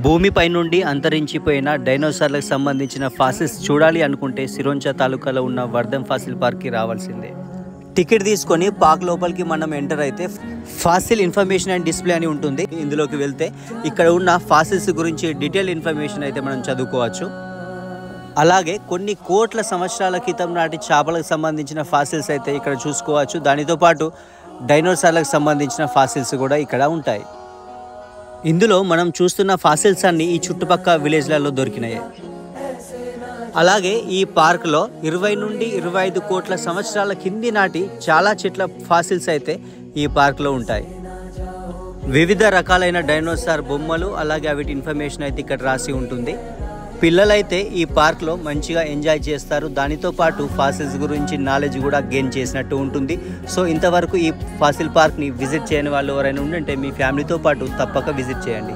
భూమిపై నుండి అంతరించిపోయిన డైనోసార్లకు సంబంధించిన ఫాసిల్స్ చూడాలి అనుకుంటే సిరోంచా తాలూకాలో ఉన్న వర్ధన్ ఫాసిల్ పార్క్కి రావాల్సిందే. టికెట్ తీసుకొని పార్క్ లోపలికి మనం ఎంటర్ అయితే ఫాసిల్ ఇన్ఫర్మేషన్ అండ్ డిస్ప్లే అని ఉంటుంది. ఇందులోకి వెళ్తే ఇక్కడ ఉన్న ఫాసిల్స్ గురించి డీటెయిల్ ఇన్ఫర్మేషన్ అయితే మనం చదువుకోవచ్చు. అలాగే కొన్ని కోట్ల సంవత్సరాల క్రితం నాటి చేపలకు సంబంధించిన ఫాసిల్స్ అయితే ఇక్కడ చూసుకోవచ్చు. దానితో పాటు డైనోసార్లకు సంబంధించిన ఫాసిల్స్ కూడా ఇక్కడ ఉంటాయి. ఇందులో మనం చూస్తున్న ఫాసిల్స్ అన్నీ ఈ చుట్టుపక్కల విలేజ్లలో దొరికినాయి. అలాగే ఈ పార్క్లో 20 నుండి 25 కోట్ల సంవత్సరాల కింది నాటి చాలా చెట్ల ఫాసిల్స్ అయితే ఈ పార్క్లో ఉంటాయి. వివిధ రకాలైన డైనోసార్ బొమ్మలు అలాగే వీటి ఇన్ఫర్మేషన్ అయితే ఇక్కడ రాసి ఉంటుంది. పిల్లలైతే ఈ పార్క్లో మంచిగా ఎంజాయ్ చేస్తారు. దానితో పాటు ఫాసిల్స్ గురించి నాలెడ్జ్ కూడా గెయిన్ చేసినట్టు ఉంటుంది. సో ఇంతవరకు ఈ ఫాసిల్ పార్క్ని విజిట్ చేయని వాళ్ళు ఎవరైనా ఉంటే మీ ఫ్యామిలీతో పాటు తప్పక విజిట్ చేయండి.